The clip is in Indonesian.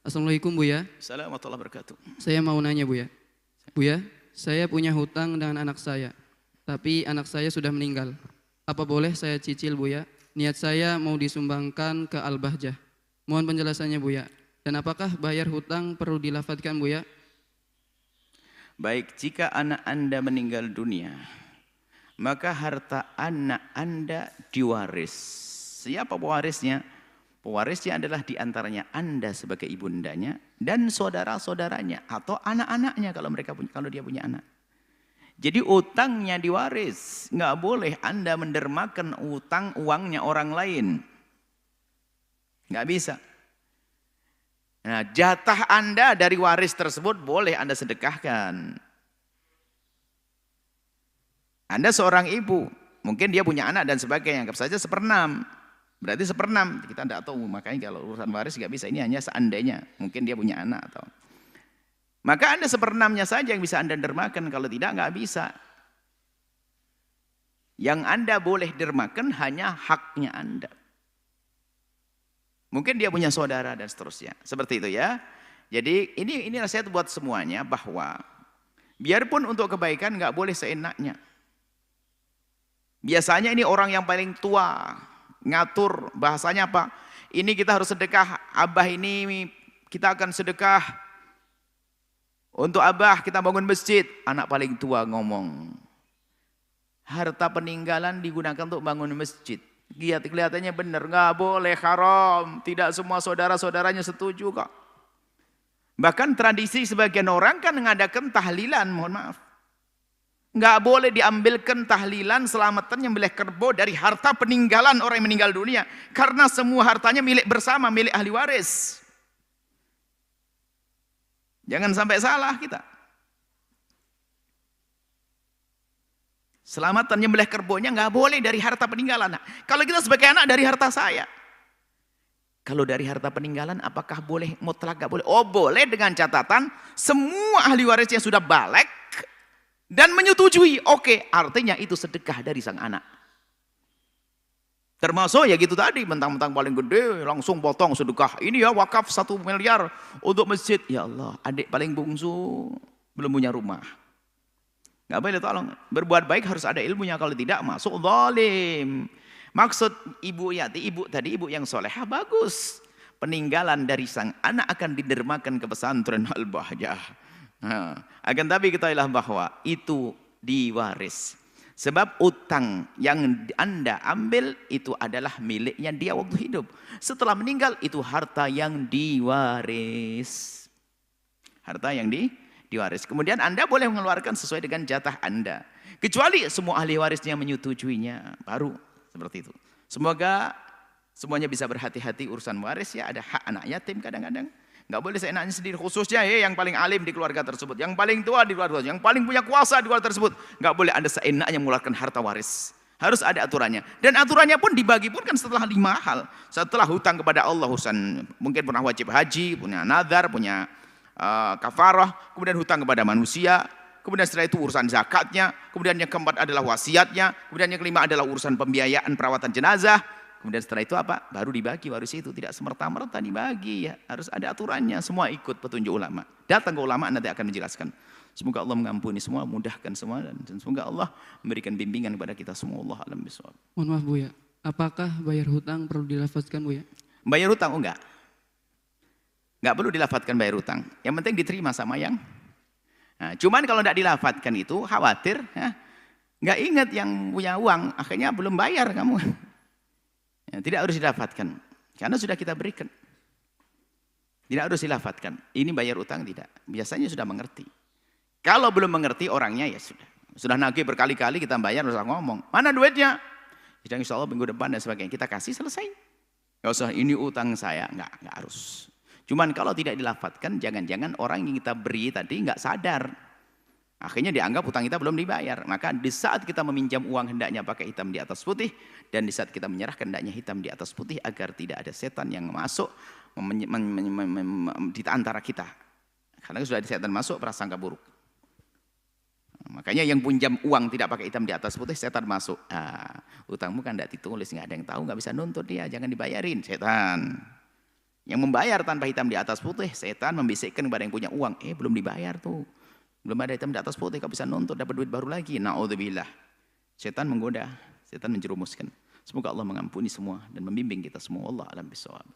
Assalamualaikum Buya. Assalamualaikum warahmatullahi wabarakatuh. Saya mau nanya Buya. Buya, saya punya hutang dengan anak saya, tapi anak saya sudah meninggal. Apa boleh saya cicil Buya? Niat saya mau disumbangkan ke Al-Bahjah. Mohon penjelasannya Buya. Dan apakah bayar hutang perlu dilafadzkan Buya? Baik, jika anak Anda meninggal dunia, maka harta anak Anda diwaris. Siapa pewarisnya? Pewarisnya adalah diantaranya Anda sebagai ibundanya dan saudara-saudaranya atau anak-anaknya kalau dia punya anak. Jadi utangnya diwaris, nggak boleh Anda mendermakan utang uangnya orang lain, nggak bisa. Nah, jatah Anda dari waris tersebut boleh Anda sedekahkan. Anda seorang ibu, mungkin dia punya anak dan sebagainya, anggap saja 1/6. Berarti 1/6, kita tidak tahu, makanya kalau urusan waris nggak bisa, ini hanya seandainya, mungkin dia punya anak atau. Maka Anda 1/6-nya saja yang bisa Anda dermakan, kalau tidak nggak bisa. Yang Anda boleh dermakan hanya haknya Anda. Mungkin dia punya saudara dan seterusnya, seperti itu ya. Jadi ini nasihat buat semuanya bahwa biarpun untuk kebaikan nggak boleh seenaknya. Biasanya ini orang yang paling tua ngatur, bahasanya apa? Ini kita harus sedekah, abah ini kita akan sedekah untuk abah, kita bangun masjid. Anak paling tua ngomong, harta peninggalan digunakan untuk bangun masjid. Kelihatannya benar, nggak boleh, haram. Tidak semua saudara-saudaranya setuju kok. Bahkan tradisi sebagian orang kan mengadakan tahlilan, mohon maaf. Nggak boleh diambilkan tahlilan selamatan nyembelih kerbau dari harta peninggalan orang yang meninggal dunia. Karena semua hartanya milik bersama, milik ahli waris. Jangan sampai salah kita. Selamatan nyembelih kerbaunya nggak boleh dari harta peninggalan. Nah, kalau kita sebagai anak dari harta saya. Kalau dari harta peninggalan apakah boleh mutlak? Nggak boleh. Oh boleh, dengan catatan semua ahli warisnya sudah balik dan menyetujui. Oke, artinya itu sedekah dari sang anak. Termasuk ya gitu tadi, mentang-mentang paling gede langsung potong sedekah. Ini ya wakaf 1 miliar untuk masjid. Ya Allah, adik paling bungsu belum punya rumah. Nggak boleh, tolong. Berbuat baik harus ada ilmunya, kalau tidak masuk zalim. Maksud ibu Yati, ibu yang solehah, bagus. Peninggalan dari sang anak akan didermakan ke pesantren Al-Bahjah. Nah, akan tapi ketahuilah bahwa itu diwaris. Sebab utang yang Anda ambil itu adalah miliknya dia waktu hidup. Setelah meninggal itu harta yang diwaris. Harta yang diwaris. Kemudian Anda boleh mengeluarkan sesuai dengan jatah Anda. Kecuali semua ahli warisnya menyetujuinya, baru seperti itu. Semoga semuanya bisa berhati-hati urusan waris ya. Ada hak anak yatim kadang-kadang. Nggak boleh seenaknya sendiri, khususnya yang paling alim di keluarga tersebut, yang paling tua di keluarga, yang paling punya kuasa di keluarga tersebut. Nggak boleh Anda seenaknya mengeluarkan harta waris. Harus ada aturannya. Dan aturannya pun dibagi pun kan setelah 5 hal. Setelah hutang kepada Allah, mungkin pernah wajib haji, punya nadar, punya kafarah, kemudian hutang kepada manusia, kemudian setelah itu urusan zakatnya, kemudian yang keempat adalah wasiatnya, kemudian yang kelima adalah urusan pembiayaan perawatan jenazah. Kemudian setelah itu apa? Baru dibagi waris itu, tidak semerta-merta dibagi ya. Harus ada aturannya, semua ikut petunjuk ulama. Datang ke ulama nanti akan menjelaskan. Semoga Allah mengampuni semua, mudahkan semua, dan semoga Allah memberikan bimbingan kepada kita semua. Allah alam bisawab. Mohon maaf Buya, apakah bayar hutang perlu dilafadzkan Buya? Bayar hutang enggak? Enggak perlu dilafadzkan bayar hutang. Yang penting diterima sama yang. Nah, cuman kalau enggak dilafadzkan itu khawatir, ya, enggak ingat yang punya uang, akhirnya belum bayar kamu. Ya, tidak harus dilafadzkan, karena sudah kita berikan. Tidak harus dilafadzkan. Ini bayar utang tidak. Biasanya sudah mengerti. Kalau belum mengerti orangnya ya sudah. Sudah nagih berkali-kali kita bayar, harus ngomong. Mana duitnya? Sedang insya Allah minggu depan dan sebagainya. Kita kasih, selesai. Gak usah ini utang saya. Enggak harus. Cuman kalau tidak dilafadzkan, jangan-jangan orang yang kita beri tadi nggak sadar. Akhirnya dianggap utang kita belum dibayar. Maka di saat kita meminjam uang hendaknya pakai hitam di atas putih. Dan di saat kita menyerahkan hendaknya hitam di atas putih. Agar tidak ada setan yang masuk di antara kita. Karena sudah ada setan masuk, prasangka buruk. Makanya yang pinjam uang tidak pakai hitam di atas putih, setan masuk. Utangmu kan tidak ditulis, nggak ada yang tahu, nggak bisa nuntut dia. Jangan dibayarin, setan. Yang membayar tanpa hitam di atas putih, setan membisikkan kepada yang punya uang, belum dibayar tuh. Belum ada hitam di atas putih, kau bisa nuntut dapat duit baru lagi. Na'udzubillah. Setan menggoda, setan menjerumuskan. Semoga Allah mengampuni semua dan membimbing kita semua. Wallahu a'lam bishawab.